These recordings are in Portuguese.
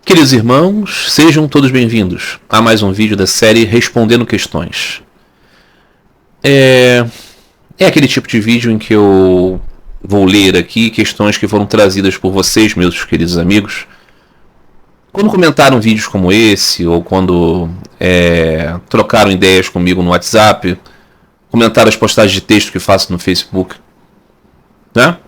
Queridos irmãos, sejam todos bem-vindos a mais um vídeo da série Respondendo Questões. É aquele tipo de vídeo em que eu vou ler aqui questões que foram trazidas por vocês, meus queridos amigos, quando comentaram vídeos como esse, ou quando trocaram ideias comigo no WhatsApp, comentaram as postagens de texto que faço no Facebook, né?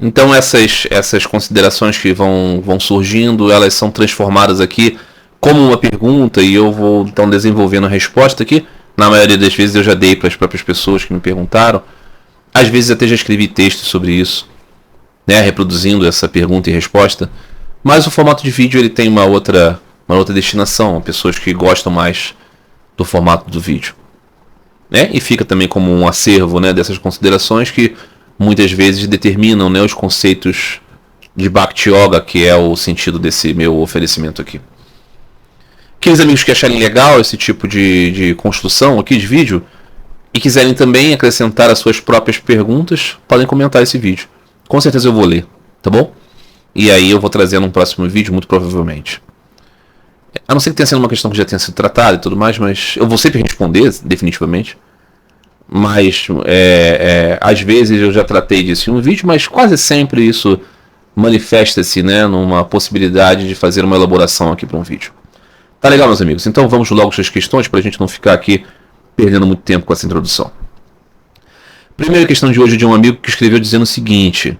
Então essas considerações que vão surgindo, elas são transformadas aqui como uma pergunta e eu vou então desenvolvendo a resposta aqui. Na maioria das vezes eu já dei para as próprias pessoas que me perguntaram. Às vezes até já escrevi textos sobre isso, né, reproduzindo essa pergunta e resposta. Mas o formato de vídeo ele tem uma outra destinação, pessoas que gostam mais do formato do vídeo, né? E fica também como um acervo, né, dessas considerações que muitas vezes determinam, né, os conceitos de Bhakti Yoga, que é o sentido desse meu oferecimento aqui. Aqueles amigos que acharem legal esse tipo de construção aqui de vídeo e quiserem também acrescentar as suas próprias perguntas, podem comentar esse vídeo. Com certeza eu vou ler, tá bom? E aí eu vou trazer num próximo vídeo, muito provavelmente. A não ser que tenha sido uma questão que já tenha sido tratada e tudo mais, mas eu vou sempre responder, definitivamente. Mas às vezes eu já tratei disso em um vídeo, mas quase sempre isso manifesta-se, né, numa possibilidade de fazer uma elaboração aqui para um vídeo. Tá legal, meus amigos? Então vamos logo às questões para a gente não ficar aqui perdendo muito tempo com essa introdução. Primeira questão de hoje é de um amigo que escreveu dizendo o seguinte: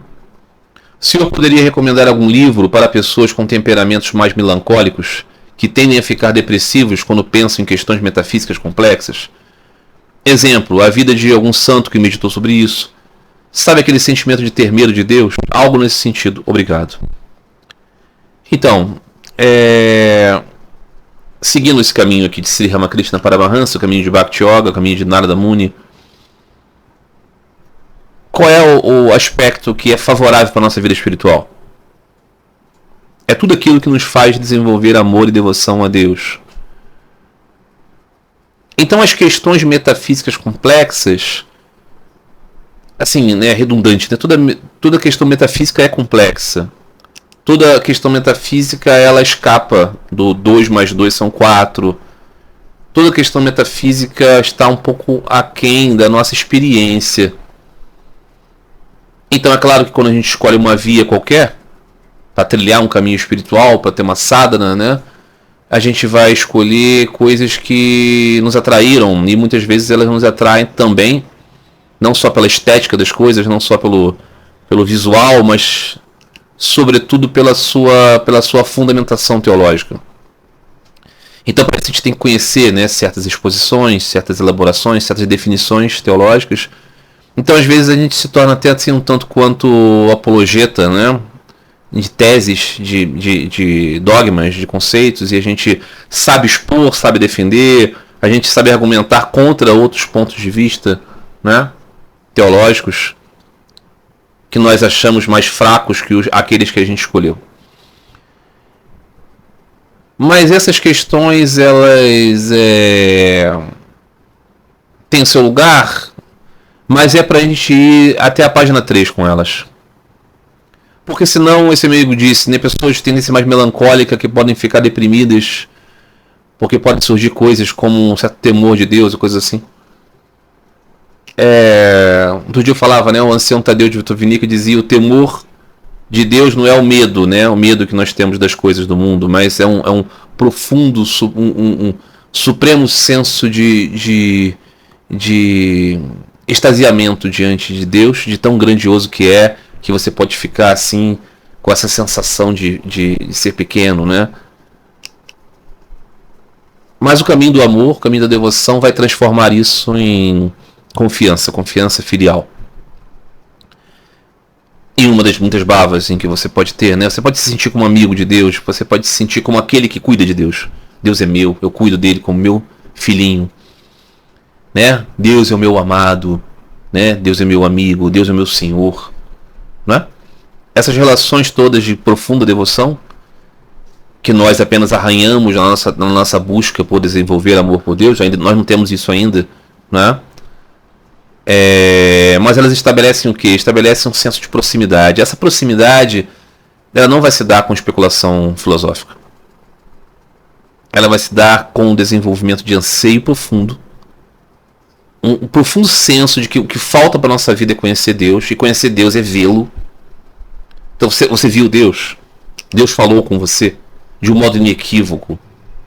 o senhor poderia recomendar algum livro para pessoas com temperamentos mais melancólicos que tendem a ficar depressivos quando pensam em questões metafísicas complexas? Exemplo, a vida de algum santo que meditou sobre isso. Sabe aquele sentimento de ter medo de Deus? Algo nesse sentido. Obrigado. Então, seguindo esse caminho aqui de Sri Ramakrishna Paramahansa, o caminho de Bhakti Yoga, o caminho de Narada Muni, qual é o aspecto que é favorável para a nossa vida espiritual? É tudo aquilo que nos faz desenvolver amor e devoção a Deus. Então as questões metafísicas complexas, assim, né, redundante, né? Toda questão metafísica é complexa. Toda questão metafísica ela escapa do 2 mais 2 são 4. Toda questão metafísica está um pouco aquém da nossa experiência. Então é claro que quando a gente escolhe uma via qualquer, para trilhar um caminho espiritual, para ter uma sadhana, né, a gente vai escolher coisas que nos atraíram, e muitas vezes elas nos atraem também, não só pela estética das coisas, não só pelo visual, mas sobretudo pela sua fundamentação teológica. Então para isso a gente tem que conhecer, né, certas exposições, certas elaborações, certas definições teológicas. Então às vezes a gente se torna até assim um tanto quanto apologeta, né, de teses, de dogmas, de conceitos, e a gente sabe expor, sabe defender, a gente sabe argumentar contra outros pontos de vista, né, teológicos, que nós achamos mais fracos que aqueles que a gente escolheu. Mas essas questões, elas têm seu lugar, mas é para a gente ir até a página 3 com elas. Porque senão, esse amigo disse, né, pessoas de tendência mais melancólica que podem ficar deprimidas porque podem surgir coisas como um certo temor de Deus ou coisas assim. Outro dia eu falava, né, o ancião Tadeu de Vitovinica dizia: o temor de Deus não é o medo, né, o medo que nós temos das coisas do mundo, mas é um profundo, um supremo senso de extasiamento diante de Deus, de tão grandioso que você pode ficar assim, com essa sensação de ser pequeno, né? Mas o caminho do amor, o caminho da devoção vai transformar isso em confiança filial. E uma das muitas bhavas assim, que você pode ter, né? Você pode se sentir como amigo de Deus, você pode se sentir como aquele que cuida de Deus. Deus é meu, eu cuido dele como meu filhinho, né? Deus é o meu amado, né? Deus é meu amigo, Deus é meu Senhor. Né? Essas relações todas de profunda devoção que nós apenas arranhamos na nossa busca por desenvolver amor por Deus, nós não temos isso ainda, né? Mas elas estabelecem o quê? Estabelecem um senso de proximidade. Essa proximidade ela não vai se dar com especulação filosófica. Ela vai se dar com um desenvolvimento de anseio profundo, um profundo senso de que o que falta para a nossa vida é conhecer Deus, e conhecer Deus é vê-lo. Então você viu Deus? Deus falou com você de um modo inequívoco.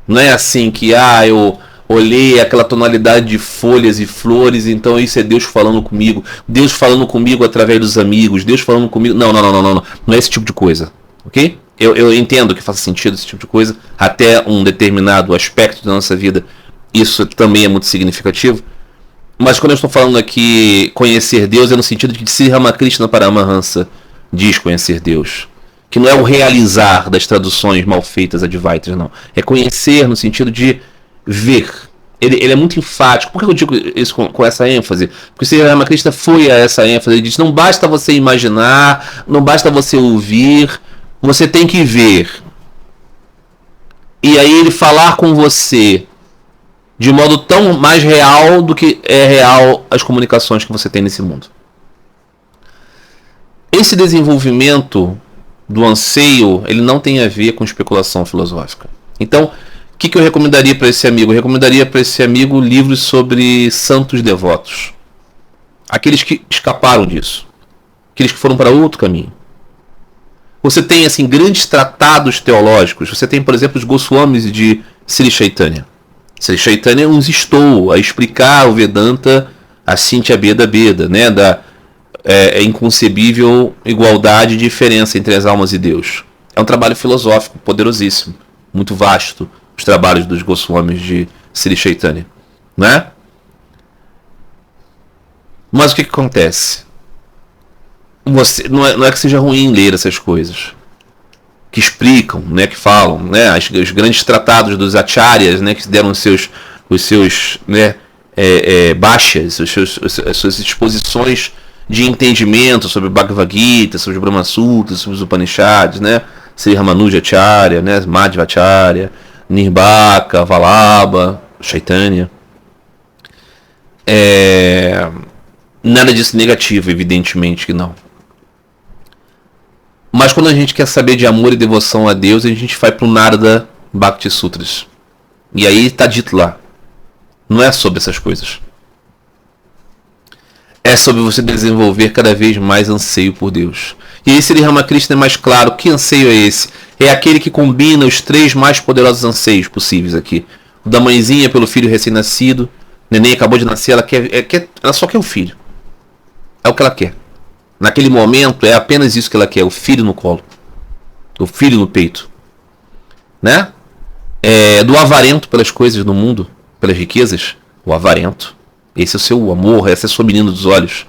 Não é assim que, eu olhei aquela tonalidade de folhas e flores, então isso é Deus falando comigo. Deus falando comigo através dos amigos. Deus falando comigo. Não. Não é esse tipo de coisa. Ok? Eu entendo que faça sentido esse tipo de coisa. Até um determinado aspecto da nossa vida, isso também é muito significativo. Mas quando eu estou falando aqui conhecer Deus, é no sentido de Sri Ramakrishna Paramahansa diz conhecer Deus. Que não é o realizar das traduções mal feitas Advaitas, não. É conhecer no sentido de ver. Ele é muito enfático. Por que eu digo isso com essa ênfase? Porque o Sri Ramakrishna foi a essa ênfase. Ele diz, não basta você imaginar, não basta você ouvir, você tem que ver. E aí ele falar com você de modo tão mais real do que é real as comunicações que você tem nesse mundo. Esse desenvolvimento do anseio, ele não tem a ver com especulação filosófica. Então, o que eu recomendaria para esse amigo? Eu recomendaria para esse amigo livros sobre santos devotos. Aqueles que escaparam disso. Aqueles que foram para outro caminho. Você tem, assim, grandes tratados teológicos. Você tem, por exemplo, os Goswamis de Sri Chaitanya. Sri Chaitanya nos instou a explicar o Vedanta assim, Beda Beda, né? É inconcebível igualdade e diferença entre as almas e Deus. É um trabalho filosófico poderosíssimo, muito vasto, os trabalhos dos Goswamis de Sri Chaitanya, né? Mas o que acontece? Não é que seja ruim ler essas coisas que explicam, né, que falam, né, os grandes tratados dos acharyas, né, que deram os seus né, baixas, as suas exposições de entendimento sobre Bhagavad Gita, sobre Brahma Sutra, sobre os Upanishads, né? Sri Ramanuja Acharya, né? Madhvacharya, Nirbaka, Vallabha, Chaitanya. Nada disso negativo, evidentemente que não. Mas quando a gente quer saber de amor e devoção a Deus, a gente vai para o Narada Bhakti Sutras. E aí está dito lá. Não é sobre essas coisas. É sobre você desenvolver cada vez mais anseio por Deus. E aí Sri Ramakrishna é mais claro. Que anseio é esse? É aquele que combina os 3 mais poderosos anseios possíveis aqui. O da mãezinha pelo filho recém-nascido. Neném acabou de nascer, ela só quer o filho. É o que ela quer. Naquele momento é apenas isso que ela quer. O filho no colo. O filho no peito. Né? Do avarento pelas coisas do mundo. Pelas riquezas. O avarento. Esse é o seu amor, essa é a sua menina dos olhos.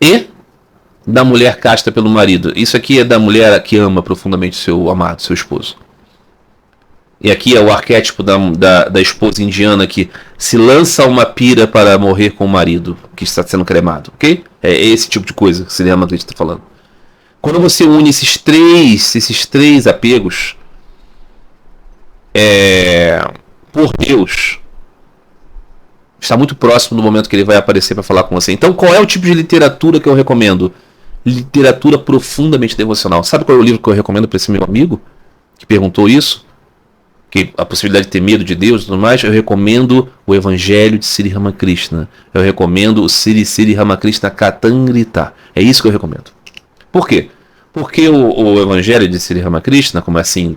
E da mulher casta pelo marido. Isso aqui é da mulher que ama profundamente seu amado, seu esposo. E aqui é o arquétipo da esposa indiana que se lança uma pira para morrer com o marido que está sendo cremado. Ok? É esse tipo de coisa que Sri Ramakrishna está falando. Quando você une esses três apegos por Deus, está muito próximo do momento que ele vai aparecer para falar com você. Então, qual é o tipo de literatura que eu recomendo? Literatura profundamente devocional. Sabe qual é o livro que eu recomendo para esse meu amigo que perguntou isso? Que a possibilidade de ter medo de Deus e tudo mais? Eu recomendo o Evangelho de Sri Ramakrishna. Eu recomendo o Sri Ramakrishna Katangrita. É isso que eu recomendo. Por quê? Porque o Evangelho de Sri Ramakrishna, como é assim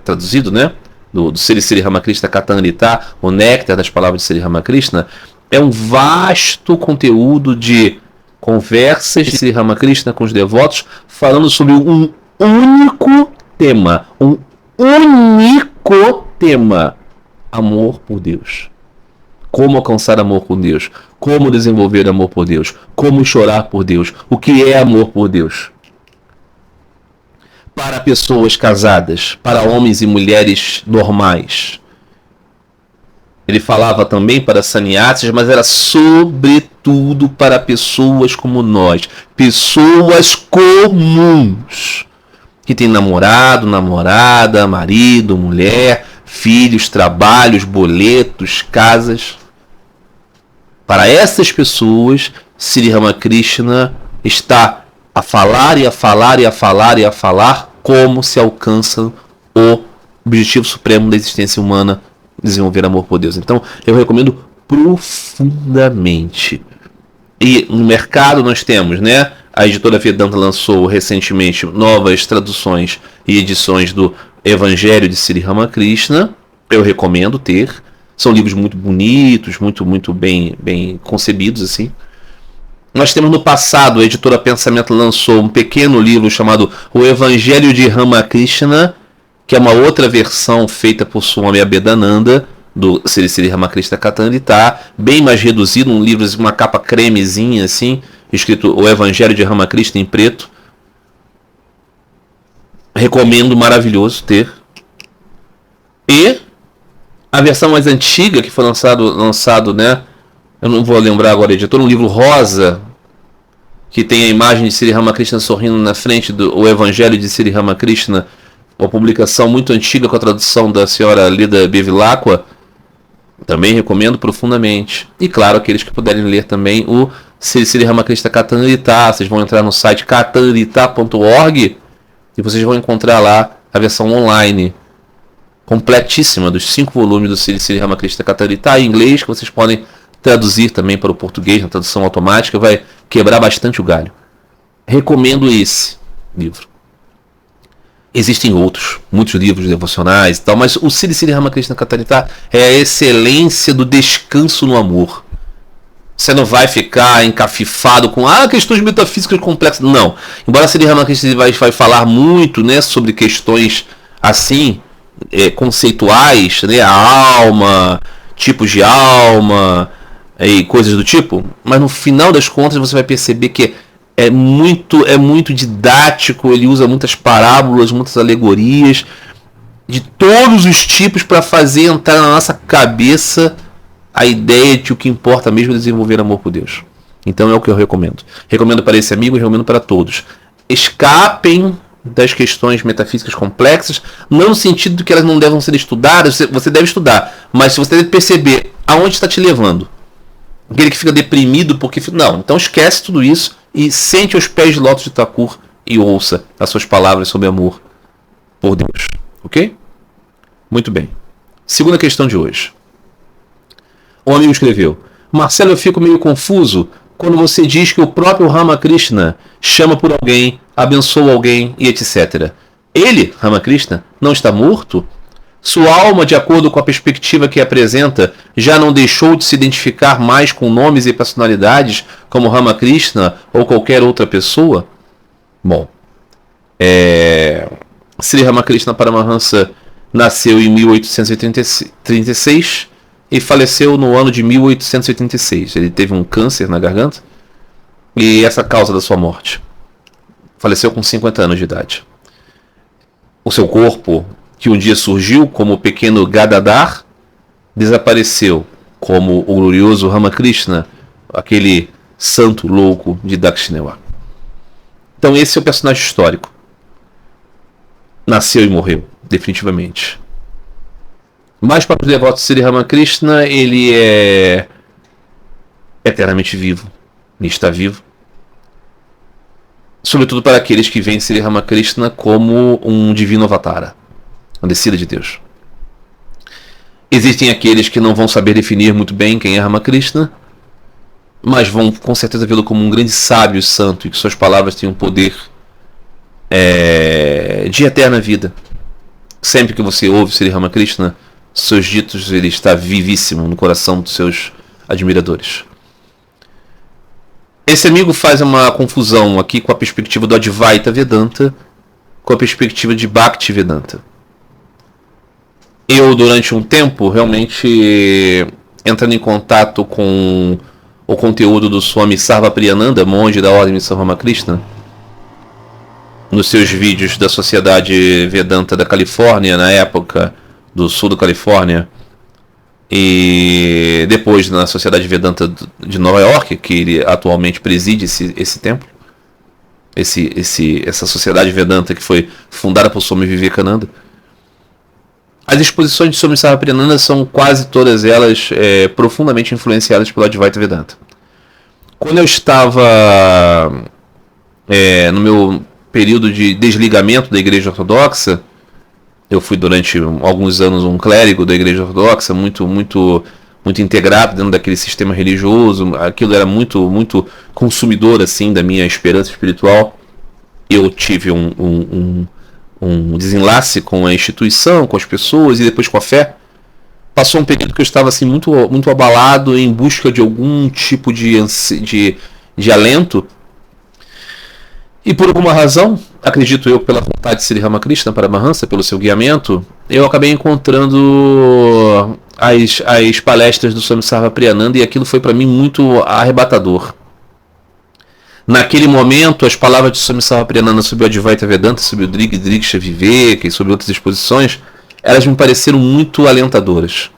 traduzido, né? Do Sri Ramakrishna Katangrita, o néctar das palavras de Sri Ramakrishna, é um vasto conteúdo de conversas de Sri Ramakrishna com os devotos, falando sobre um único tema. Um único tema. Amor por Deus. Como alcançar amor por Deus. Como desenvolver amor por Deus. Como chorar por Deus. O que é amor por Deus? Para pessoas casadas, para homens e mulheres normais. Ele falava também para sannyasis, mas era sobretudo para pessoas como nós, pessoas comuns, que têm namorado, namorada, marido, mulher, filhos, trabalhos, boletos, casas. Para essas pessoas, Sri Ramakrishna está a falar e a falar e a falar e a falar como se alcança o objetivo supremo da existência humana, desenvolver amor por Deus. Então eu recomendo profundamente. E no mercado nós temos, né? A editora Vedanta lançou recentemente novas traduções e edições do Evangelho de Sri Ramakrishna. Eu recomendo ter. São livros muito bonitos, muito bem concebidos, assim. Nós temos no passado, a editora Pensamento lançou um pequeno livro chamado O Evangelho de Ramakrishna, que é uma outra versão feita por Swami Abhedananda, do Sri Ramakrishna Katanrita, bem mais reduzido, um livro com uma capa cremezinha assim, escrito O Evangelho de Ramakrishna em preto. Recomendo, maravilhoso ter. E a versão mais antiga que foi lançado, né? Eu não vou lembrar agora, editor, um livro rosa que tem a imagem de Sri Ramakrishna sorrindo na frente do O Evangelho de Sri Ramakrishna, uma publicação muito antiga com a tradução da senhora Lida Bevilacqua. Também recomendo profundamente. E claro, aqueles que puderem ler também o Sri Ramakrishna Katanrita. Vocês vão entrar no site katanrita.org e vocês vão encontrar lá a versão online completíssima dos 5 volumes do Sri Ramakrishna Katanrita em inglês, que vocês podem traduzir também para o português na tradução automática. Vai quebrar bastante o galho. Recomendo esse livro. Existem outros, muitos livros devocionais e tal, mas o Sri Ramakrishna Katanrita é a excelência do descanso no amor. Você não vai ficar encafifado com questões metafísicas complexas. Não. Embora Sri Ramakrishna vai falar muito, né, sobre questões assim, conceituais, né, a alma, tipos de alma e coisas do tipo, mas no final das contas você vai perceber que é muito didático. Ele usa muitas parábolas, muitas alegorias de todos os tipos para fazer entrar na nossa cabeça a ideia de que o que importa mesmo é desenvolver amor por Deus. Então é o que eu recomendo. Recomendo para esse amigo e recomendo para todos. Escapem das questões metafísicas complexas, não no sentido de que elas não devem ser estudadas. Você deve estudar, mas você deve perceber aonde está te levando. Aquele que fica deprimido porque... Não, então esquece tudo isso e sente aos pés de Lótus de Thakur e ouça as suas palavras sobre amor por Deus. Ok? Muito bem. Segunda questão de hoje. Um amigo escreveu: Marcelo, eu fico meio confuso quando você diz que o próprio Ramakrishna chama por alguém, abençoa alguém e etc. Ele, Ramakrishna, não está morto? Sua alma, de acordo com a perspectiva que apresenta, já não deixou de se identificar mais com nomes e personalidades como Ramakrishna ou qualquer outra pessoa? Bom, Sri Ramakrishna Paramahansa nasceu em 1836 e faleceu no ano de 1886. Ele teve um câncer na garganta e essa é a causa da sua morte. Faleceu com 50 anos de idade. O seu corpo, que um dia surgiu como o pequeno Gadadhar, desapareceu como o glorioso Ramakrishna, aquele santo louco de Dakshinawar. Então esse é o personagem histórico. Nasceu e morreu, definitivamente. Mas para os devotos de Sri Ramakrishna, ele é eternamente vivo. Ele está vivo. Sobretudo para aqueles que veem Sri Ramakrishna como um divino avatara, uma descida de Deus. Existem aqueles que não vão saber definir muito bem quem é Ramakrishna, mas vão com certeza vê-lo como um grande sábio e santo, e que suas palavras têm um poder de eterna vida. Sempre que você ouve Sri Ramakrishna, seus ditos, ele está vivíssimo no coração dos seus admiradores. Esse amigo faz uma confusão aqui com a perspectiva do Advaita Vedanta com a perspectiva de Bhakti Vedanta. Eu, durante um tempo, realmente entrando em contato com o conteúdo do Swami Sarvapriyananda, monge da Ordem de São Ramakrishna, nos seus vídeos da Sociedade Vedanta da Califórnia, na época do sul da Califórnia, e depois na Sociedade Vedanta de Nova York, que ele atualmente preside esse templo, essa Sociedade Vedanta que foi fundada por Swami Vivekananda. As exposições de Swami Sarvapriyananda são quase todas elas profundamente influenciadas pelo Advaita Vedanta. Quando eu estava no meu período de desligamento da Igreja Ortodoxa, eu fui durante alguns anos um clérigo da Igreja Ortodoxa, muito integrado dentro daquele sistema religioso. Aquilo era muito consumidor assim da minha esperança espiritual. Eu tive um desenlace com a instituição, com as pessoas e depois com a fé. Passou um período que eu estava assim muito abalado, em busca de algum tipo de alento. E por alguma razão, acredito eu, pela vontade de Sri Ramakrishna Paramahansa, pelo seu guiamento, eu acabei encontrando as palestras do Swami Sarva Priyananda, e aquilo foi para mim muito arrebatador. Naquele momento, as palavras de Swami Sarva Priyananda sobre o Advaita Vedanta, sobre o Drigsha Viveka e sobre outras exposições, elas me pareceram muito alentadoras.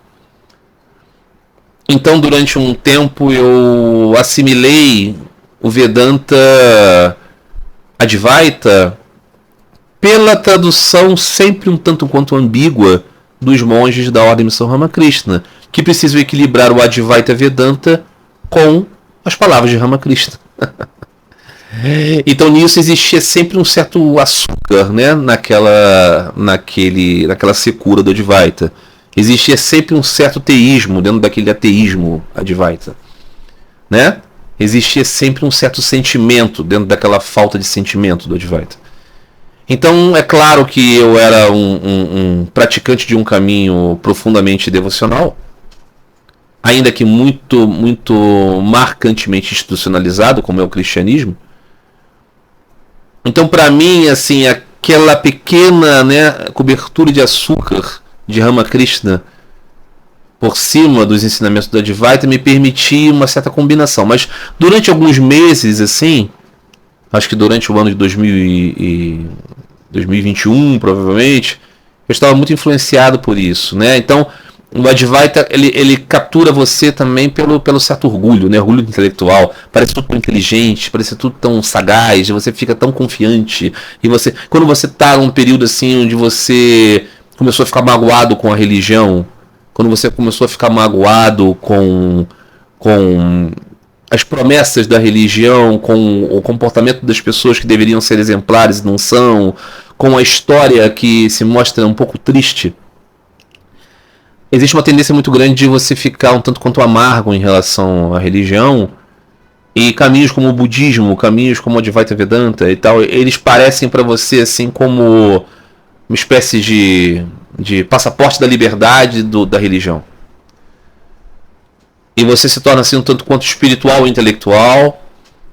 Então, durante um tempo, eu assimilei o Vedanta Advaita pela tradução sempre um tanto quanto ambígua dos monges da Ordem Missão Ramakrishna, que precisam equilibrar o Advaita Vedanta com as palavras de Ramakrishna. Então nisso existia sempre um certo açúcar, né, naquela secura do Advaita. Existia sempre um certo teísmo dentro daquele ateísmo Advaita, né? Existia sempre um certo sentimento dentro daquela falta de sentimento do Advaita. Então é claro que eu era um praticante de um caminho profundamente devocional, ainda que muito marcantemente institucionalizado, como é o cristianismo. Então, para mim, assim, aquela pequena, né, cobertura de açúcar de Ramakrishna por cima dos ensinamentos do Advaita me permitia uma certa combinação. Mas durante alguns meses, assim, acho que durante o ano de 2021, provavelmente, eu estava muito influenciado por isso, né? Então, o Advaita, ele captura você também pelo certo orgulho, né? Orgulho intelectual. Parece tudo tão inteligente, parece tudo tão sagaz, você fica tão confiante. E quando você está num período assim onde você começou a ficar magoado com a religião, quando você começou a ficar magoado com as promessas da religião, com o comportamento das pessoas que deveriam ser exemplares e não são, com a história que se mostra um pouco triste, existe uma tendência muito grande de você ficar um tanto quanto amargo em relação à religião, e caminhos como o budismo, caminhos como o Advaita Vedanta e tal, eles parecem para você assim como uma espécie de passaporte da liberdade da religião. E você se torna assim um tanto quanto espiritual e intelectual,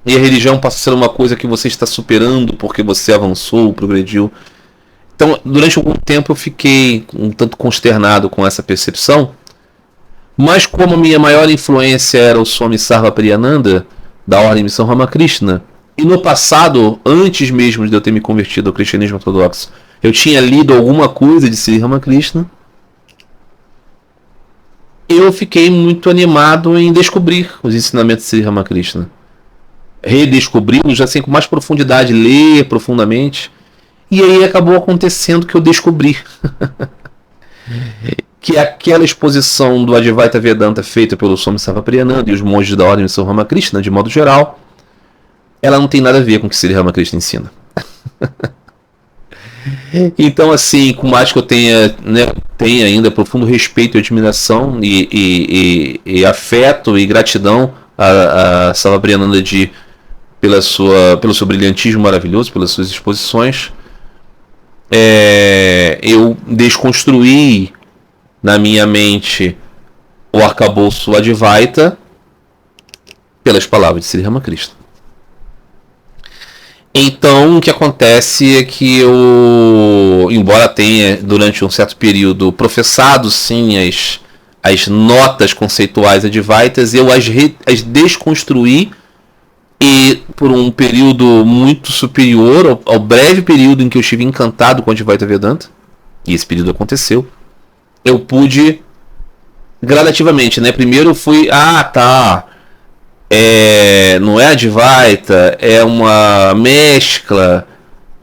e a religião passa a ser uma coisa que você está superando porque você avançou, progrediu. Então, durante algum tempo eu fiquei um tanto consternado com essa percepção, mas como a minha maior influência era o Swami Sarva Priyananda, da Ordem Missão Ramakrishna, e no passado, antes mesmo de eu ter me convertido ao cristianismo ortodoxo, eu tinha lido alguma coisa de Sri Ramakrishna, eu fiquei muito animado em descobrir os ensinamentos de Sri Ramakrishna. Redescobri-los assim com mais profundidade, ler profundamente. E aí acabou acontecendo que eu descobri que aquela exposição do Advaita Vedanta feita pelo Swami Sarva Priyananda e os monges da Ordem Missão Ramakrishna, de modo geral, ela não tem nada a ver com o que Sri Ramakrishna ensina. Então, assim, com mais que eu tenha ainda profundo respeito e admiração e afeto e gratidão a Sarva Priyananda pelo seu brilhantismo maravilhoso, pelas suas exposições, eu desconstruí na minha mente o arcabouço Advaita pelas palavras de Sri Ramakrishna. Então, o que acontece é que eu, embora tenha durante um certo período professado sim as notas conceituais Advaitas, eu as desconstruí, e por um período muito superior ao breve período em que eu estive encantado com o Advaita Vedanta, e esse período aconteceu, eu pude gradativamente, né? Primeiro eu fui, não é Advaita, é uma mescla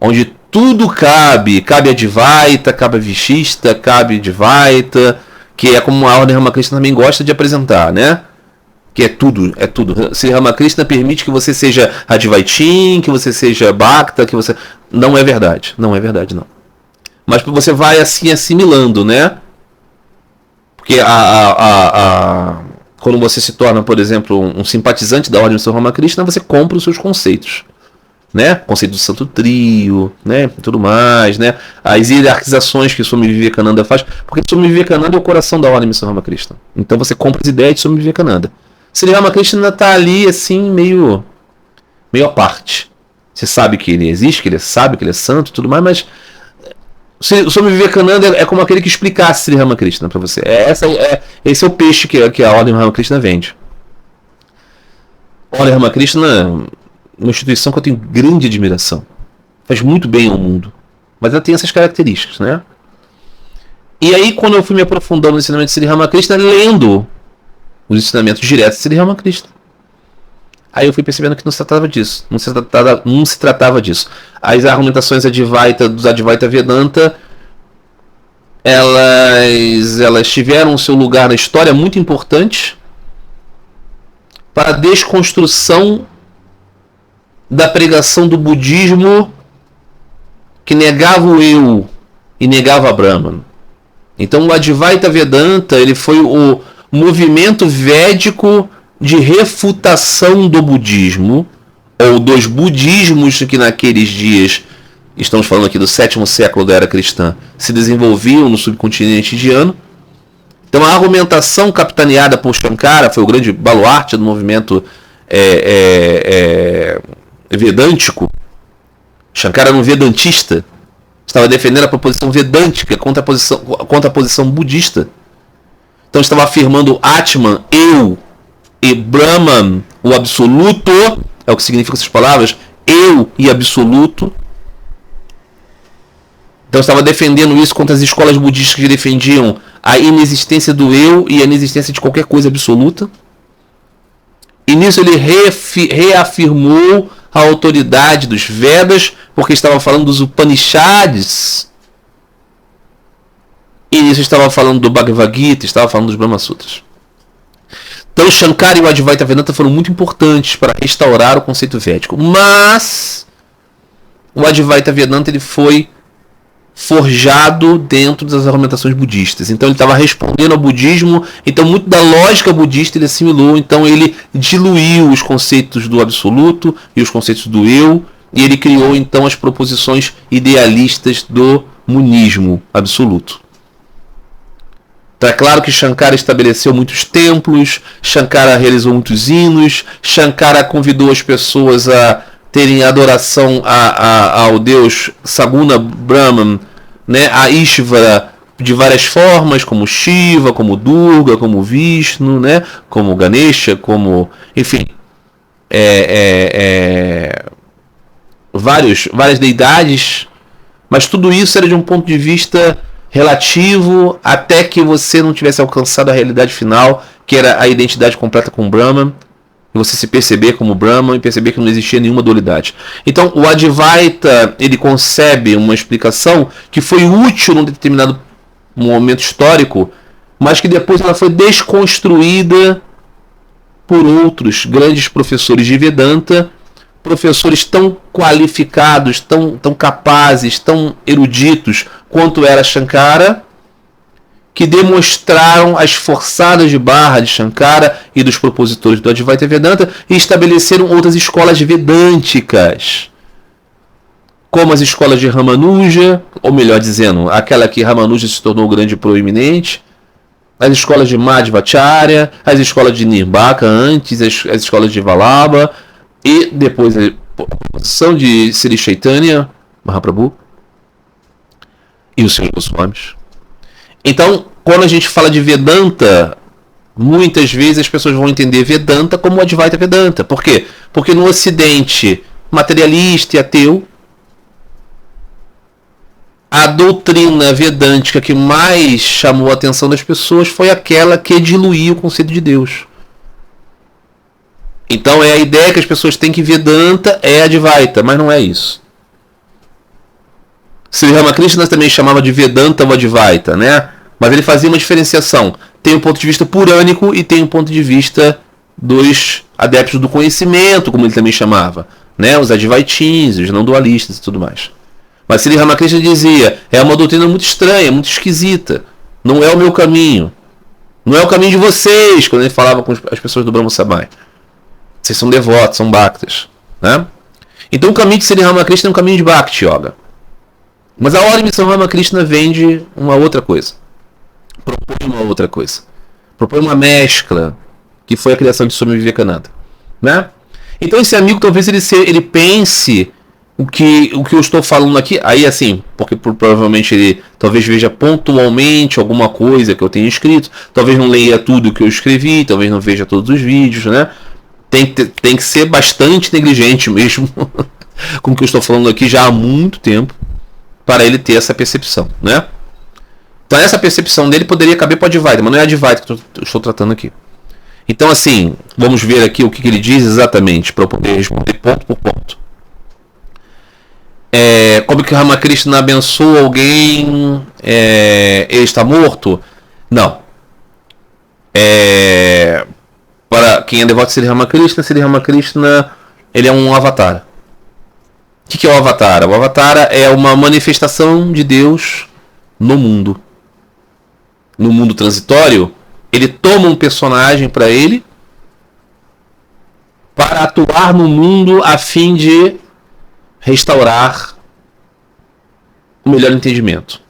onde tudo cabe Advaita, cabe Vishista, cabe Advaita, que é como a Ordem Ramakrishna também gosta de apresentar, né? que é tudo, é tudo. Sri Ramakrishna permite que você seja Advaitin, que você seja Bhakta, que você... Não é verdade, não é verdade, não. Mas você vai assim assimilando, né? Porque quando você se torna, por exemplo, um simpatizante da Ordem do Sri Ramakrishna, você compra os seus conceitos. Né? Conceito do Santo Trio, né? Tudo mais, né? As hierarquizações que o Swami Vivekananda faz, porque o Swami Vivekananda é o coração da Ordem do Sri Ramakrishna. Então você compra as ideias de Swami Vivekananda. Sri Ramakrishna está ali assim meio à parte. Você sabe que ele existe, que ele sabe que ele é santo, tudo mais, mas o Swami Vivekananda é como aquele que explicasse Sri Ramakrishna para você. Esse é o peixe que a Ordem Ramakrishna vende. A Ordem Ramakrishna, uma instituição que eu tenho grande admiração. Faz muito bem ao mundo. Mas ela tem essas características, né? E aí, quando eu fui me aprofundando no ensinamento de Sri Ramakrishna, lendo os ensinamentos diretos de Sri Ramakrishna, aí eu fui percebendo que não se tratava disso. Não se tratava disso. As argumentações dos Advaita Vedanta, elas tiveram o seu lugar na história muito importante para a desconstrução da pregação do budismo que negava o eu e negava Brahman. Então o Advaita Vedanta ele foi o movimento védico de refutação do budismo, ou dos budismos que naqueles dias, estamos falando aqui do 7º século da era cristã, se desenvolviam no subcontinente indiano. Então a argumentação capitaneada por Shankara foi o grande baluarte do movimento vedântico. Shankara era um vedantista, estava defendendo a proposição vedântica contra a posição budista. Então estava afirmando Atman, eu, e Brahman, o absoluto, é o que significam essas palavras, eu e absoluto. Então estava defendendo isso contra as escolas budistas que defendiam a inexistência do eu e a inexistência de qualquer coisa absoluta. E nisso ele reafirmou a autoridade dos Vedas, porque estava falando dos Upanishads. E nisso estava falando do Bhagavad Gita, estava falando dos Brahma Sutras. Então Shankara e o Advaita Vedanta foram muito importantes para restaurar o conceito védico. Mas o Advaita Vedanta ele foi forjado dentro das argumentações budistas. Então ele estava respondendo ao budismo, então muito da lógica budista ele assimilou, então ele diluiu os conceitos do absoluto e os conceitos do eu, e ele criou então as proposições idealistas do monismo absoluto. Então é claro que Shankara estabeleceu muitos templos, Shankara realizou muitos hinos, Shankara convidou as pessoas a terem adoração ao deus Saguna Brahman, né, a Ishvara de várias formas, como Shiva, como Durga, como Vishnu, né, como Ganesha, como, enfim, várias deidades, mas tudo isso era de um ponto de vista relativo até que você não tivesse alcançado a realidade final, que era a identidade completa com Brahman, e você se perceber como Brahman e perceber que não existia nenhuma dualidade. Então o Advaita ele concebe uma explicação que foi útil num determinado momento histórico, mas que depois ela foi desconstruída por outros grandes professores de Vedanta, professores tão qualificados, tão capazes, tão eruditos quanto era Shankara, que demonstraram as forçadas de barra de Shankara e dos propositores do Advaita Vedanta e estabeleceram outras escolas vedânticas, como as escolas de Ramanuja, ou melhor dizendo, aquela que Ramanuja se tornou grande e proeminente, as escolas de Madhvacharya, as escolas de Nirbhaka antes, as escolas de Vallabha, e depois a proposição de Sri Chaitanya Mahaprabhu e os seus Goswamis. Então, quando a gente fala de Vedanta, muitas vezes as pessoas vão entender Vedanta como o Advaita Vedanta. Por quê? Porque no Ocidente materialista e ateu, a doutrina vedântica que mais chamou a atenção das pessoas foi aquela que diluía o conceito de Deus. Então é a ideia que as pessoas têm que Vedanta é Advaita, mas não é isso. Sri Ramakrishna também chamava de Vedanta ou Advaita, né? Mas ele fazia uma diferenciação. Tem um ponto de vista purânico e tem um ponto de vista dos adeptos do conhecimento, como ele também chamava, né? Os advaitins, os não dualistas e tudo mais. Mas Sri Ramakrishna dizia, é uma doutrina muito estranha, muito esquisita, não é o meu caminho, não é o caminho de vocês, quando ele falava com as pessoas do Brahma Samaj. Vocês são devotos, são bhaktas, né? Então o caminho de Sri Ramakrishna é um caminho de Bhakti Yoga. Mas a ordem de Sri Ramakrishna vende uma outra coisa. Propõe uma outra coisa. Propõe uma mescla, que foi a criação de Swami Vivekananda, né? Então esse amigo talvez ele pense o que eu estou falando aqui, aí assim, porque provavelmente ele talvez veja pontualmente alguma coisa que eu tenha escrito, talvez não leia tudo que eu escrevi, talvez não veja todos os vídeos, né? Tem que ser bastante negligente mesmo com o que eu estou falando aqui já há muito tempo para ele ter essa percepção, né? Então essa percepção dele poderia caber para o Advaita, mas não é Advaita que eu estou tratando aqui. Então assim, vamos ver aqui o que ele diz exatamente para eu poder responder ponto por ponto. Como que Ramakrishna abençoa alguém, ele está morto? Não. Para quem é devoto de Sri Ramakrishna, ele é um avatar. O que é o avatar? O avatar é uma manifestação de Deus no mundo. No mundo transitório, ele toma um personagem para ele para atuar no mundo a fim de restaurar o melhor entendimento.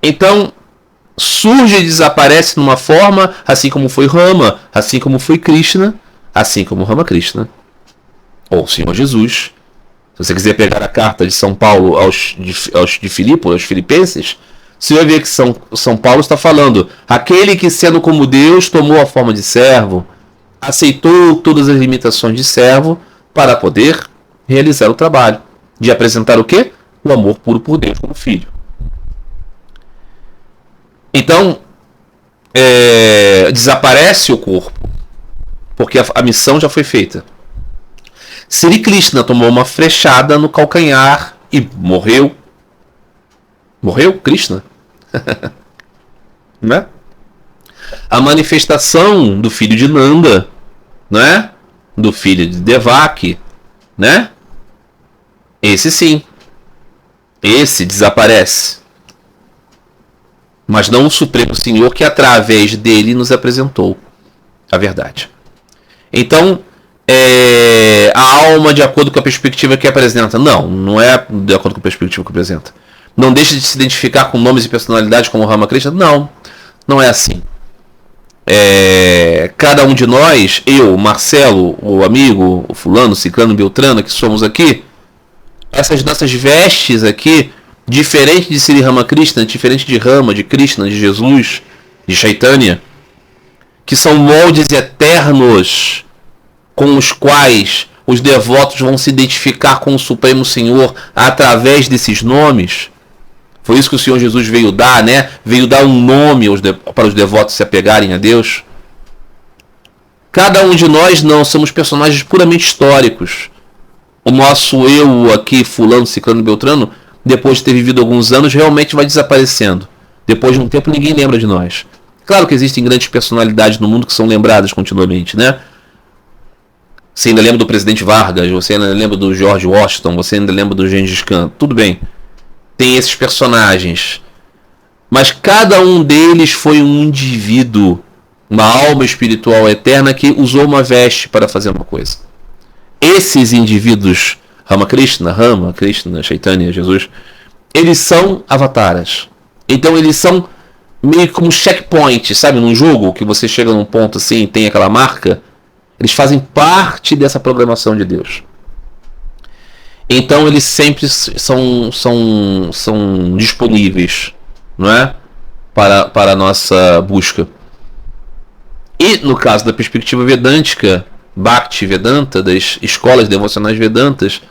Então, surge e desaparece numa forma, assim como foi Rama, assim como foi Krishna, assim como Ramakrishna, ou o Senhor Jesus. Se você quiser pegar a carta de São Paulo aos Filipenses, você vai ver que São Paulo está falando, aquele que sendo como Deus tomou a forma de servo, aceitou todas as limitações de servo para poder realizar o trabalho de apresentar o quê? O amor puro por Deus como filho. Então, desaparece o corpo, porque a missão já foi feita. Sri Krishna tomou uma flechada no calcanhar e morreu. Morreu Krishna? Né? A manifestação do filho de Nanda, né? Do filho de Devaki, né? Esse sim. Esse desaparece. Mas não o Supremo Senhor que através dele nos apresentou a verdade. Então, a alma de acordo com a perspectiva que apresenta. Não é de acordo com a perspectiva que apresenta. Não deixa de se identificar com nomes e personalidades como Ramakrishna. Não é assim. Cada um de nós, eu, Marcelo, o amigo, o fulano, ciclano, beltrano, que somos aqui, essas nossas vestes aqui, diferente de Sri Ramakrishna, diferente de Rama, de Krishna, de Jesus, de Chaitanya, que são moldes eternos com os quais os devotos vão se identificar com o Supremo Senhor através desses nomes. Foi isso que o Senhor Jesus veio dar, né? Veio dar um nome para os devotos se apegarem a Deus. Cada um de nós não, somos personagens puramente históricos. O nosso eu aqui, fulano, ciclano, beltrano, depois de ter vivido alguns anos, realmente vai desaparecendo. Depois de um tempo, ninguém lembra de nós. Claro que existem grandes personalidades no mundo que são lembradas continuamente, né? Você ainda lembra do presidente Vargas, você ainda lembra do George Washington, você ainda lembra do Gengis Khan. Tudo bem. Tem esses personagens. Mas cada um deles foi um indivíduo, uma alma espiritual eterna que usou uma veste para fazer uma coisa. Esses indivíduos, Ramakrishna, Chaitanya, Jesus, eles são avataras. Então eles são meio como checkpoints, sabe? Num jogo que você chega num ponto assim e tem aquela marca. Eles fazem parte dessa programação de Deus. Então eles sempre são disponíveis, não é? Para a nossa busca. E no caso da perspectiva vedântica, Bhakti Vedanta, das escolas devocionais Vedantas,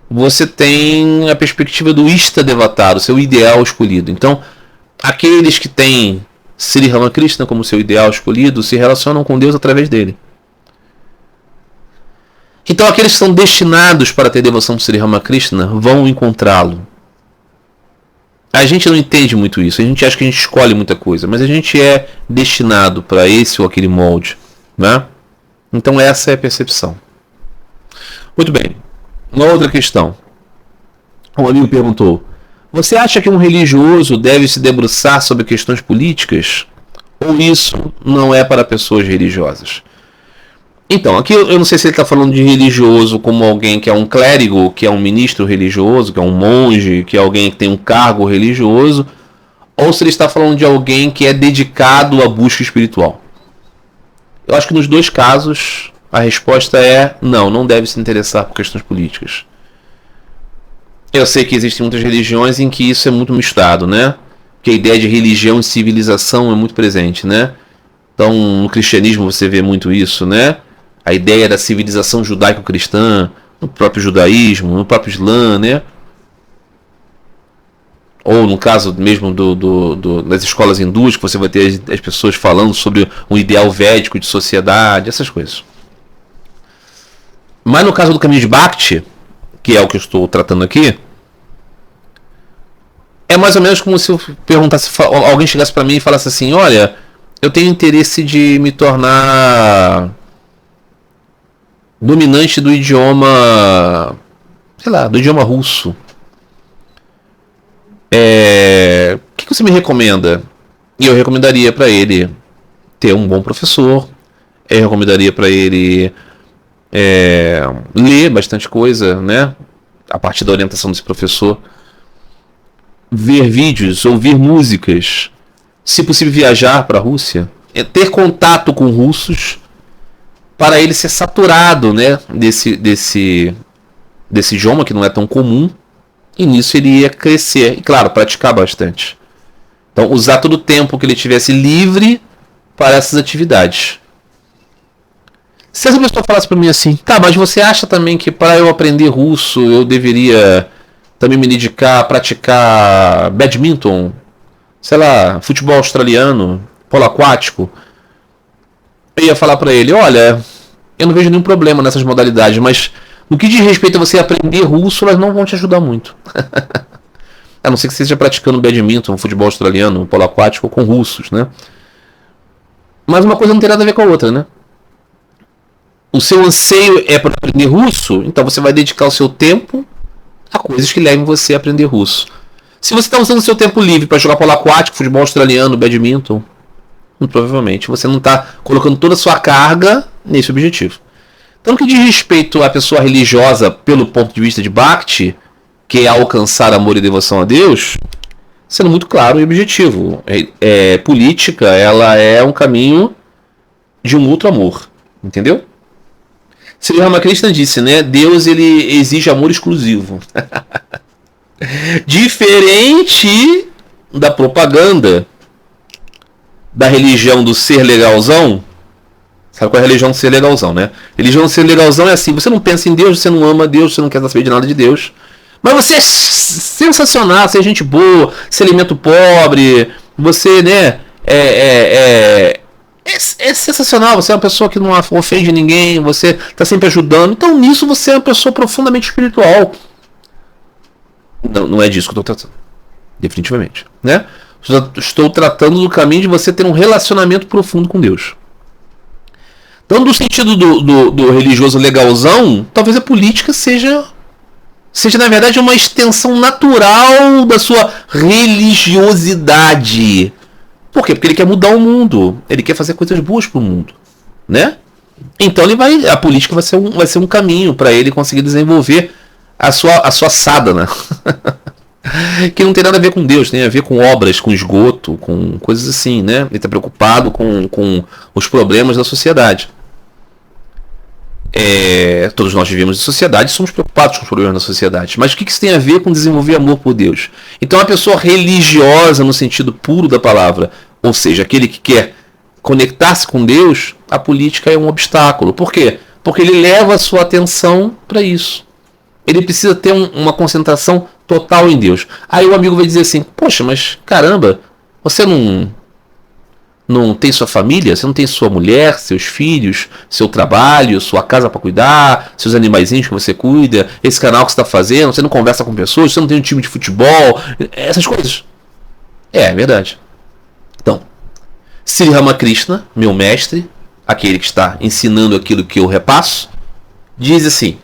você tem a perspectiva do Ista Devata, o seu ideal escolhido. Então, aqueles que têm Sri Ramakrishna como seu ideal escolhido se relacionam com Deus através dele. Então aqueles que são destinados para ter devoção por Sri Ramakrishna vão encontrá-lo. A gente não entende muito isso, a gente acha que a gente escolhe muita coisa, mas a gente é destinado para esse ou aquele molde. né? Então essa é a percepção. Muito bem. Uma outra questão. Um amigo perguntou: você acha que um religioso deve se debruçar sobre questões políticas? Ou isso não é para pessoas religiosas? Então, aqui eu não sei se ele está falando de religioso como alguém que é um clérigo, que é um ministro religioso, que é um monge, que é alguém que tem um cargo religioso, ou se ele está falando de alguém que é dedicado à busca espiritual. Eu acho que nos dois casos a resposta é não deve se interessar por questões políticas. Eu sei que existem muitas religiões em que isso é muito misturado, né? Que a ideia de religião e civilização é muito presente, né? Então, no cristianismo você vê muito isso, né? A ideia da civilização judaico-cristã, no próprio judaísmo, no próprio Islã, né? Ou no caso mesmo das escolas hindus, que você vai ter as pessoas falando sobre um ideal védico de sociedade, essas coisas. Mas no caso do caminho de Bhakti, que é o que eu estou tratando aqui, é mais ou menos como se eu perguntasse, alguém chegasse para mim e falasse assim: olha, eu tenho interesse de me tornar dominante do idioma, sei lá, do idioma russo. O que você me recomenda? E eu recomendaria para ele ter um bom professor. Eu recomendaria para ele ler bastante coisa, né? A partir da orientação desse professor. Ver vídeos, ouvir músicas. Se possível, viajar para a Rússia. Ter contato com russos para ele ser saturado, né? Desse idioma que não é tão comum. E nisso ele ia crescer. E claro, praticar bastante. Então, usar todo o tempo que ele tivesse livre para essas atividades. Se essa pessoa falasse para mim assim: tá, mas você acha também que para eu aprender russo eu deveria também me dedicar a praticar badminton, sei lá, futebol australiano, polo aquático? Eu ia falar para ele: olha, eu não vejo nenhum problema nessas modalidades, mas no que diz respeito a você aprender russo, elas não vão te ajudar muito. A não ser que você esteja praticando badminton, futebol australiano, polo aquático com russos, né? Mas uma coisa não tem nada a ver com a outra, né? O seu anseio é para aprender russo, então você vai dedicar o seu tempo a coisas que levem você a aprender russo. Se você está usando o seu tempo livre para jogar polo aquático, futebol australiano, badminton, muito provavelmente você não está colocando toda a sua carga nesse objetivo. Então, no que diz respeito à pessoa religiosa pelo ponto de vista de Bhakti, que é alcançar amor e devoção a Deus, sendo muito claro e objetivo. Política, ela é um caminho de um outro amor, entendeu? Sri Ramakrishna disse, né? Deus, ele exige amor exclusivo. Diferente da propaganda da religião do ser legalzão. Sabe qual é a religião do ser legalzão, né? Religião do ser legalzão é assim: você não pensa em Deus, você não ama Deus, você não quer saber de nada de Deus. Mas você é sensacional, você é gente boa, você alimenta o pobre, você, né? É sensacional, você é uma pessoa que não ofende ninguém, você está sempre ajudando. Então nisso você é uma pessoa profundamente espiritual. Não é disso que eu estou tratando. Definitivamente, né? Estou tratando do caminho de você ter um relacionamento profundo com Deus. Então, no sentido do religioso legalzão, talvez a política seja na verdade uma extensão natural da sua religiosidade. Por quê? Porque ele quer mudar o mundo. Ele quer fazer coisas boas para o mundo, né? Então a política vai ser um caminho para ele conseguir desenvolver a sua sadhana. Que não tem nada a ver com Deus, tem a ver com obras, com esgoto, com coisas assim, né? Ele está preocupado com os problemas da sociedade. Todos nós vivemos em sociedade e somos preocupados com os problemas da sociedade. Mas o que isso tem a ver com desenvolver amor por Deus? Então a pessoa religiosa no sentido puro da palavra, ou seja, aquele que quer conectar-se com Deus, a política é um obstáculo. Por quê? Porque ele leva a sua atenção para isso. Ele precisa ter uma concentração total em Deus. Aí o amigo vai dizer assim: poxa, mas caramba, você não tem sua família, você não tem sua mulher, seus filhos, seu trabalho, sua casa para cuidar, seus animaizinhos que você cuida, esse canal que você está fazendo, você não conversa com pessoas, você não tem um time de futebol, essas coisas. É verdade. Então, Sri Ramakrishna, meu mestre, aquele que está ensinando aquilo que eu repasso, diz assim: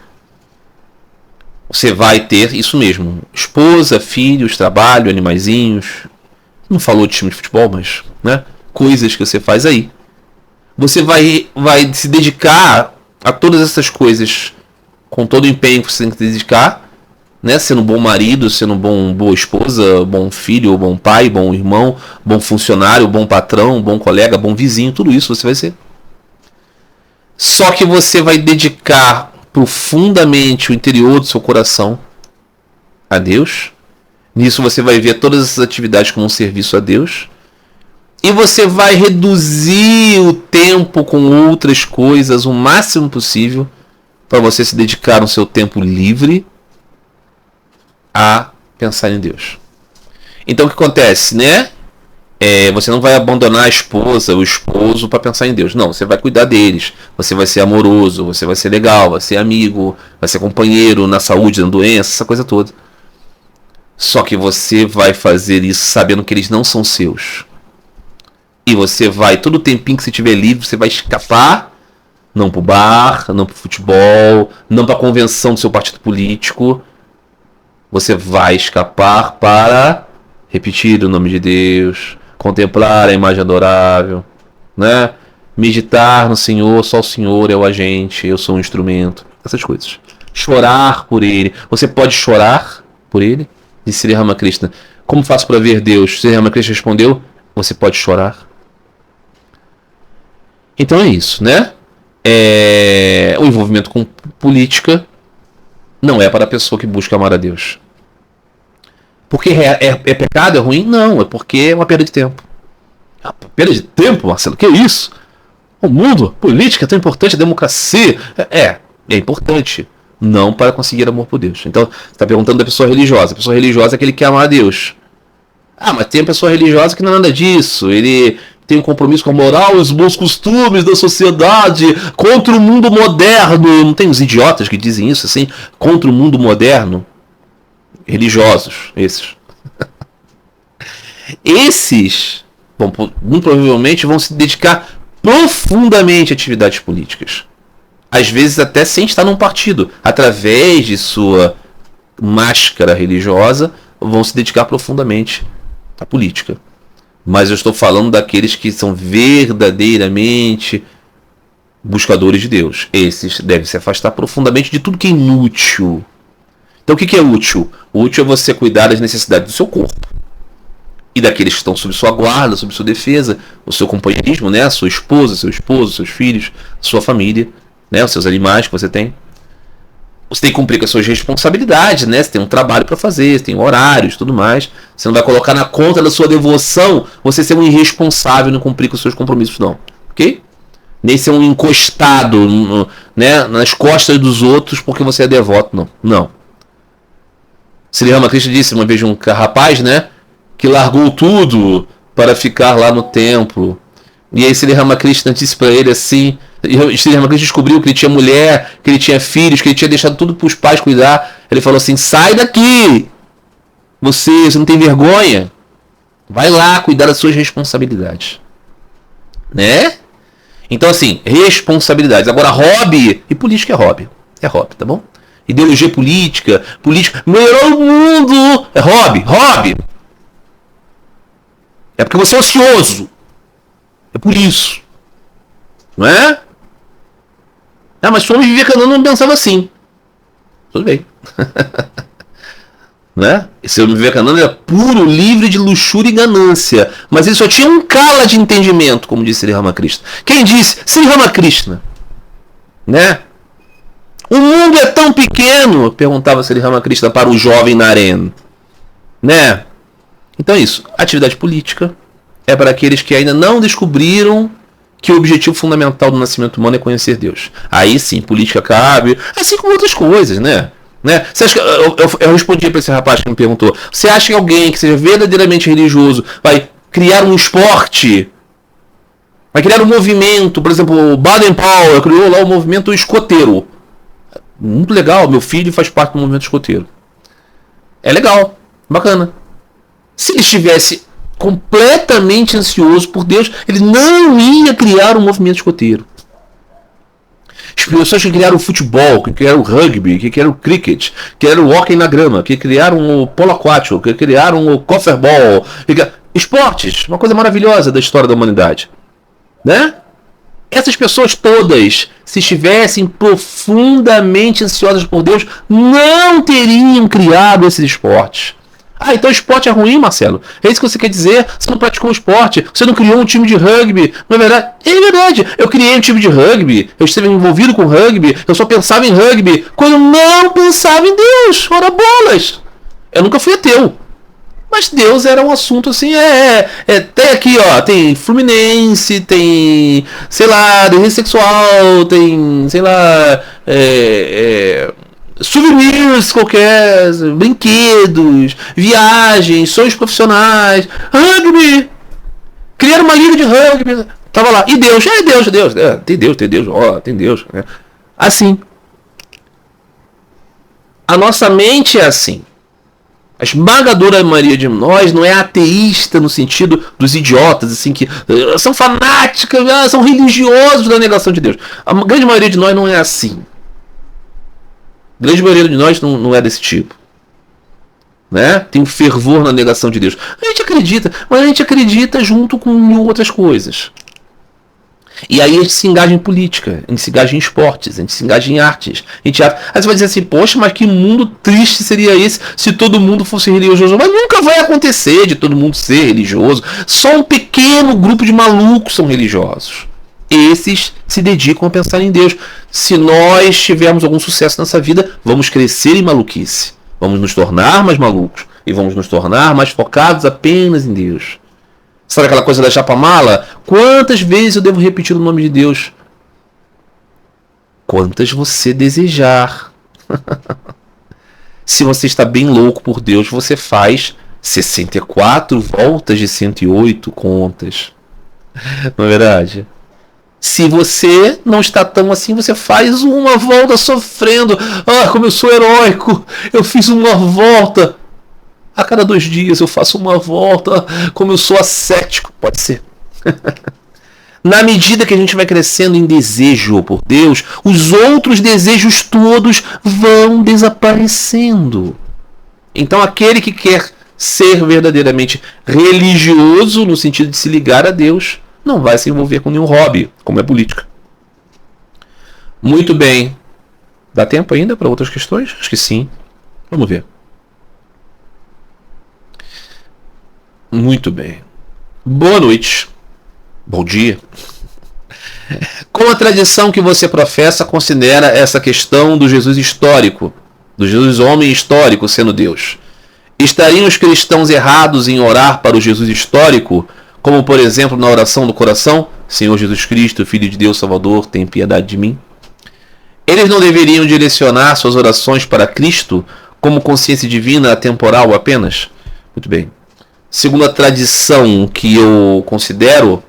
você vai ter isso mesmo, esposa, filhos, trabalho, animaizinhos. Não falou de time de futebol, mas, né, coisas que você faz aí. Você vai se dedicar a todas essas coisas com todo o empenho que você tem que dedicar, né, sendo um bom marido, sendo boa esposa, bom filho, bom pai, bom irmão, bom funcionário, bom patrão, bom colega, bom vizinho, tudo isso você vai ser. Só que você vai dedicar profundamente o interior do seu coração a Deus. Nisso você vai ver todas essas atividades como um serviço a Deus. E você vai reduzir o tempo com outras coisas o máximo possível para você se dedicar no seu tempo livre a pensar em Deus. Então o que acontece, né? Você não vai abandonar a esposa, o esposo para pensar em Deus. Não, você vai cuidar deles. Você vai ser amoroso, você vai ser legal, vai ser amigo, vai ser companheiro na saúde, na doença, essa coisa toda. Só que você vai fazer isso sabendo que eles não são seus. E você vai, todo o tempinho que você tiver livre, você vai escapar, não pro bar, não pro futebol, não pra convenção do seu partido político. Você vai escapar para repetir o nome de Deus, contemplar a imagem adorável, né? Meditar no Senhor, só o Senhor é o agente, eu sou um instrumento, essas coisas. Chorar por Ele. Você pode chorar por Ele? Disse Sri Ramakrishna. Como faço para ver Deus? Sri Ramakrishna respondeu: você pode chorar. Então é isso, né? O envolvimento com política não é para a pessoa que busca amar a Deus. Porque é pecado, é ruim? Não, é porque é uma perda de tempo. Perda de tempo, Marcelo? Que isso? O mundo, a política é tão importante, a democracia. É importante. Não para conseguir amor por Deus. Então, você está perguntando da pessoa religiosa. A pessoa religiosa é aquele que quer amar a Deus. Mas tem a pessoa religiosa que não é nada disso. Ele tem um compromisso com a moral e os bons costumes da sociedade, contra o mundo moderno. Não tem os idiotas que dizem isso assim? Contra o mundo moderno? Religiosos, esses. Esses, muito provavelmente vão se dedicar profundamente a atividades políticas. Às vezes até sem estar num partido. Através de sua máscara religiosa, vão se dedicar profundamente à política. Mas eu estou falando daqueles que são verdadeiramente buscadores de Deus. Esses devem se afastar profundamente de tudo que é inútil. Então o que é útil? O útil é você cuidar das necessidades do seu corpo. E daqueles que estão sob sua guarda, sob sua defesa, o seu companheirismo, né? A sua esposa, seu esposo, seus filhos, sua família, né? Os seus animais que você tem. Você tem que cumprir com as suas responsabilidades, né? Você tem um trabalho para fazer, você tem horários e tudo mais. Você não vai colocar na conta da sua devoção você ser um irresponsável e não cumprir com os seus compromissos, não. Ok? Nem ser um encostado, né, nas costas dos outros porque você é devoto, não. Não. Sri Ramakrishna disse uma vez de um rapaz, né, que largou tudo para ficar lá no templo. E aí Sri Ramakrishna disse para ele assim, Sri Ramakrishna descobriu que ele tinha mulher, que ele tinha filhos, que ele tinha deixado tudo para os pais cuidar. Ele falou assim: sai daqui! Você não tem vergonha? Vai lá cuidar das suas responsabilidades. Né? Então assim, responsabilidades. Agora hobby, e política é hobby, tá bom? Ideologia política, melhorar o mundo, é hobby. É porque você é ocioso. É por isso. Não é? Mas Swami Vivekananda não pensava assim. Tudo bem. Né? Esse Vivekananda era puro, livre de luxúria e ganância. Mas ele só tinha um cala de entendimento, como disse Sri Ramakrishna. Quem disse? Sri Ramakrishna. Né? O mundo é tão pequeno, perguntava Sri Ramakrishna para o jovem Naren. Né? Então é isso. Atividade política é para aqueles que ainda não descobriram que o objetivo fundamental do nascimento humano é conhecer Deus. Aí sim, política cabe, assim como outras coisas, né? Você acha que, eu respondi para esse rapaz que me perguntou: você acha que alguém que seja verdadeiramente religioso vai criar um esporte? Vai criar um movimento? Por exemplo, o Baden Powell criou lá o movimento escoteiro. Muito legal, meu filho faz parte do movimento escoteiro. É legal, bacana. Se ele estivesse completamente ansioso por Deus, ele não ia criar um movimento escoteiro. pessoas que criaram o futebol, que criaram o rugby, que criaram o cricket, que criaram o hóquei na grama, que criaram o polo aquático, que criaram o cofferball, esportes, uma coisa maravilhosa da história da humanidade, né? Essas pessoas todas, se estivessem profundamente ansiosas por Deus, não teriam criado esses esportes. Ah, então o esporte é ruim, Marcelo? É isso que você quer dizer? Você não praticou o esporte, você não criou um time de rugby, não é verdade? É verdade, eu criei um time de rugby, eu estive envolvido com rugby, eu só pensava em rugby quando eu não pensava em Deus, ora bolas. Eu nunca fui ateu. Mas Deus era um assunto assim, tem aqui, ó, tem Fluminense, tem, sei lá, desejo sexual, tem, sei lá, souvenirs qualquer, brinquedos, viagens, sonhos profissionais, rugby, criaram uma liga de rugby, tava lá, e Deus, tem Deus, ó, tem Deus, né? Assim, a nossa mente é assim. A esmagadora maioria de nós não é ateísta no sentido dos idiotas, assim, que são fanáticos, são religiosos da negação de Deus. A grande maioria de nós não é assim. A grande maioria de nós não é desse tipo. Né? Tem um fervor na negação de Deus. A gente acredita, mas a gente acredita junto com outras coisas. E aí a gente se engaja em política, a gente se engaja em esportes, a gente se engaja em artes. Aí você vai dizer assim, poxa, mas que mundo triste seria esse se todo mundo fosse religioso? Mas nunca vai acontecer de todo mundo ser religioso. Só um pequeno grupo de malucos são religiosos. Esses se dedicam a pensar em Deus. Se nós tivermos algum sucesso nessa vida, vamos crescer em maluquice. Vamos nos tornar mais malucos. E vamos nos tornar mais focados apenas em Deus. Sabe aquela coisa da chapa-mala? Quantas vezes eu devo repetir o nome de Deus? Quantas você desejar. Se você está bem louco por Deus, você faz 64 voltas de 108 contas. Não é verdade? Se você não está tão assim, você faz uma volta sofrendo. Ah, como eu sou heróico! Eu fiz uma volta. A cada 2 dias eu faço uma volta, como eu sou ascético. Pode ser. Na medida que a gente vai crescendo em desejo por Deus, os outros desejos todos vão desaparecendo. Então aquele que quer ser verdadeiramente religioso, no sentido de se ligar a Deus, não vai se envolver com nenhum hobby, como é política. Muito bem. Dá tempo ainda para outras questões? Acho que sim. Vamos ver. Muito bem. Boa noite. Bom dia. Como a tradição que você professa considera essa questão do Jesus histórico, do Jesus homem histórico sendo Deus? Estariam os cristãos errados em orar para o Jesus histórico, como por exemplo na oração do coração? Senhor Jesus Cristo, Filho de Deus Salvador, tem piedade de mim. Eles não deveriam direcionar suas orações para Cristo como consciência divina atemporal apenas? Muito bem. Segundo a tradição que eu considero,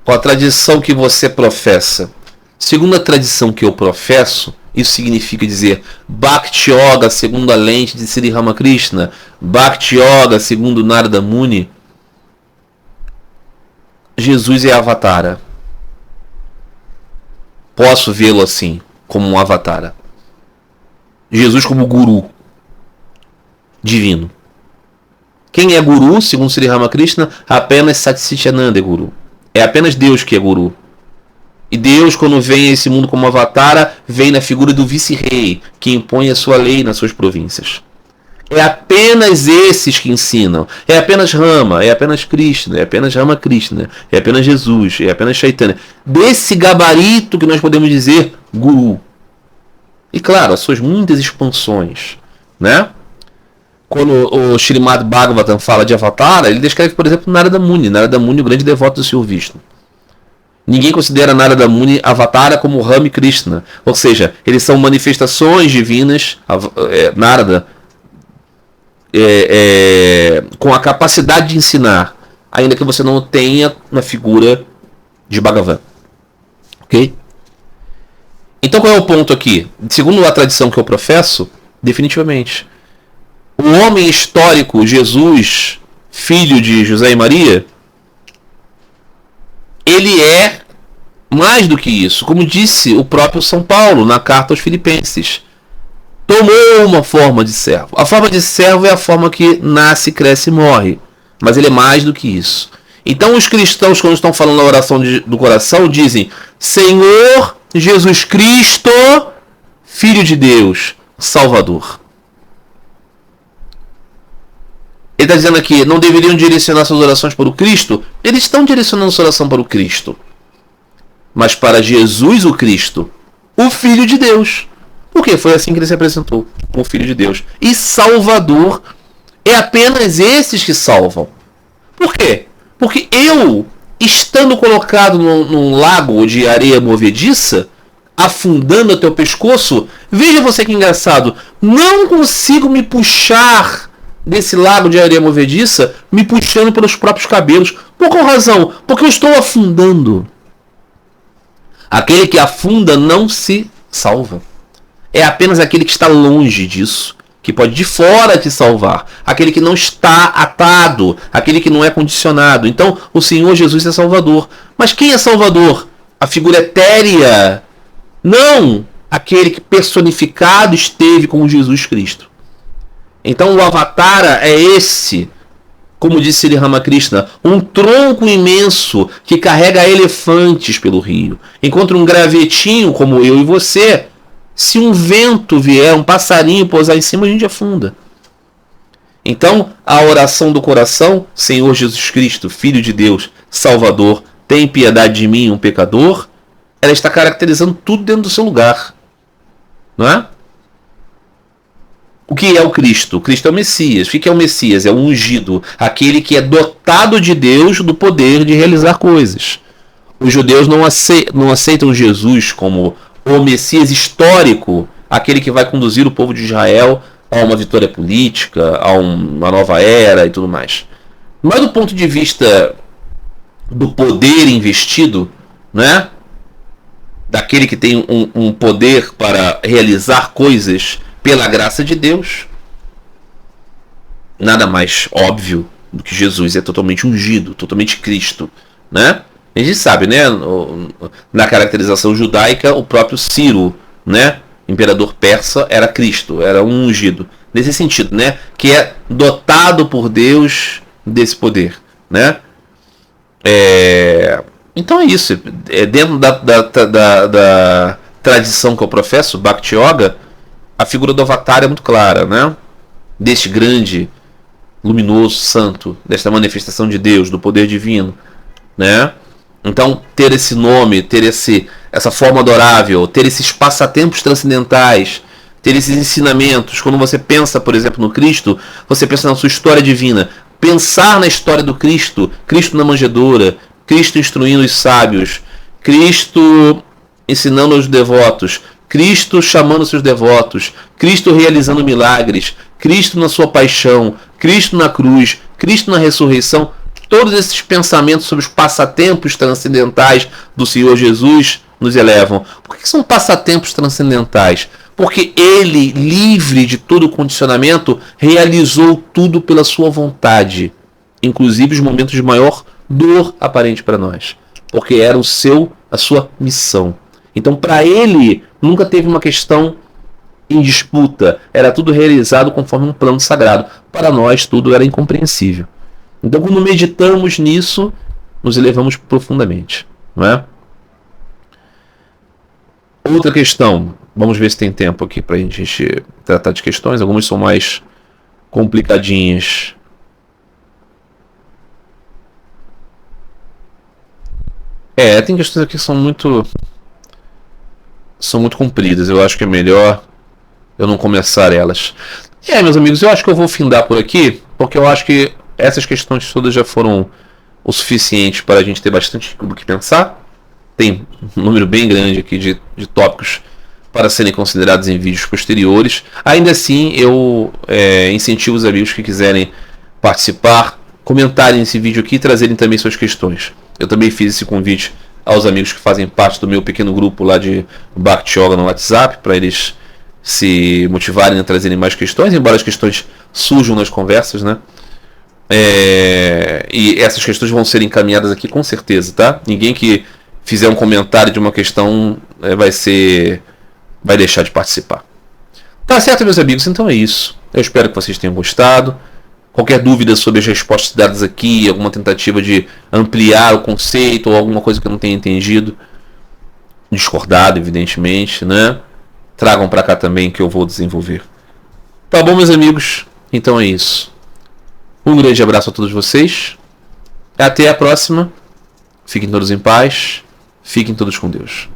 ou a tradição que você professa, segundo a tradição que eu professo, isso significa dizer Bhakti Yoga segundo a lente de Sri Ramakrishna, Bhakti Yoga segundo Narada Muni, Jesus é Avatara. Posso vê-lo assim, como um Avatara. Jesus como guru divino. Quem é guru, segundo Sri Ramakrishna? Apenas Satschitananda é guru. É apenas Deus que é guru. E Deus, quando vem a esse mundo como avatara, vem na figura do vice-rei, que impõe a sua lei nas suas províncias. É apenas esses que ensinam. É apenas Rama, é apenas Krishna, é apenas Ramakrishna, é apenas Jesus, é apenas Chaitanya. Desse gabarito que nós podemos dizer guru. E claro, as suas muitas expansões, né? Quando o Srimad Bhagavatam fala de Avatara, ele descreve, por exemplo, Narada Muni. Narada Muni, o grande devoto do Senhor Vishnu. Ninguém considera Narada Muni Avatara como Rama e Krishna. Ou seja, eles são manifestações divinas, Narada, com a capacidade de ensinar, ainda que você não tenha na figura de Bhagavan. Ok? Então qual é o ponto aqui? Segundo a tradição que eu professo, definitivamente, o homem histórico, Jesus, filho de José e Maria, ele é Mais do que isso, como disse o próprio São Paulo na carta aos Filipenses, tomou uma forma de servo. A forma de servo é a forma que nasce, cresce e morre. Mas ele é mais do que isso. Então os cristãos, quando estão falando na oração do coração, dizem: Senhor Jesus Cristo, Filho de Deus, Salvador. Ele está dizendo aqui, não deveriam direcionar suas orações para o Cristo? Eles estão direcionando sua oração para o Cristo. Mas para Jesus o Cristo, o Filho de Deus. Porque foi assim que ele se apresentou, como Filho de Deus. E Salvador é apenas esses que salvam. Por quê? Porque eu, estando colocado num lago de areia movediça, afundando até o pescoço, veja você que engraçado, não consigo me puxar desse lago de areia movediça, me puxando pelos próprios cabelos. Por qual razão? Porque eu estou afundando. Aquele que afunda não se salva. É apenas aquele que está longe disso, que pode de fora te salvar. Aquele que não está atado, aquele que não é condicionado. Então, o Senhor Jesus é Salvador. Mas quem é Salvador? A figura etérea. Não aquele que personificado esteve como Jesus Cristo. Então, o Avatara é esse, como disse Sri Ramakrishna, um tronco imenso que carrega elefantes pelo rio. Enquanto um gravetinho como eu e você, se um vento vier, um passarinho pousar em cima, a gente afunda. Então, a oração do coração, Senhor Jesus Cristo, Filho de Deus, Salvador, tem piedade de mim, um pecador, ela está caracterizando tudo dentro do seu lugar. Não é? O que é o Cristo? O Cristo é o Messias. O que é o Messias? É o ungido, aquele que é dotado de Deus do poder de realizar coisas. Os judeus não aceitam Jesus como o Messias histórico, aquele que vai conduzir o povo de Israel a uma vitória política, a uma nova era e tudo mais. Mas do ponto de vista do poder investido, né? Daquele que tem um poder para realizar coisas pela graça de Deus, nada mais óbvio do que Jesus é totalmente ungido, totalmente Cristo, né? A gente sabe, né? Na caracterização judaica, o próprio Ciro, né? Imperador persa, era Cristo, era um ungido. Nesse sentido, né? Que é dotado por Deus desse poder, né? Então é isso. Dentro da tradição que eu professo, Bhakti Yoga, a figura do Avatar é muito clara, né? Deste grande, luminoso, santo, desta manifestação de Deus, do poder divino, né? Então, ter esse nome, ter essa forma adorável, ter esses passatempos transcendentais, ter esses ensinamentos. Quando você pensa, por exemplo, no Cristo, você pensa na sua história divina. Pensar na história do Cristo, Cristo na manjedoura, Cristo instruindo os sábios, Cristo ensinando aos devotos, Cristo chamando seus devotos, Cristo realizando milagres, Cristo na sua paixão, Cristo na cruz, Cristo na ressurreição. Todos esses pensamentos sobre os passatempos transcendentais do Senhor Jesus nos elevam. Por que são passatempos transcendentais? Porque ele, livre de todo condicionamento, realizou tudo pela sua vontade, inclusive os momentos de maior dor aparente para nós, porque era a sua missão. Então, para ele, nunca teve uma questão em disputa, era tudo realizado conforme um plano sagrado. Para nós, tudo era incompreensível. Então, quando meditamos nisso, nos elevamos profundamente, não é? Outra questão, vamos ver se tem tempo aqui para a gente tratar de questões. Algumas são mais complicadinhas. Tem questões aqui que são muito compridas. Eu acho que é melhor eu não começar elas. Meus amigos, eu acho que eu vou findar por aqui, porque eu acho que essas questões todas já foram o suficiente para a gente ter bastante do que pensar. Tem um número bem grande aqui de tópicos para serem considerados em vídeos posteriores. Ainda assim, eu incentivo os amigos que quiserem participar, comentarem esse vídeo aqui e trazerem também suas questões. Eu também fiz esse convite aos amigos que fazem parte do meu pequeno grupo lá de Bhakti Yoga no WhatsApp, para eles se motivarem a trazerem mais questões, embora as questões surjam nas conversas, né? E essas questões vão ser encaminhadas aqui com certeza, tá? Ninguém que fizer um comentário de uma questão, vai deixar de participar. Tá certo, meus amigos? Então é isso. Eu espero que vocês tenham gostado. Qualquer dúvida sobre as respostas dadas aqui, alguma tentativa de ampliar o conceito ou alguma coisa que eu não tenha entendido, discordado, evidentemente, né? Tragam para cá também que eu vou desenvolver. Tá bom, meus amigos? Então é isso. Um grande abraço a todos vocês. Até a próxima. Fiquem todos em paz. Fiquem todos com Deus.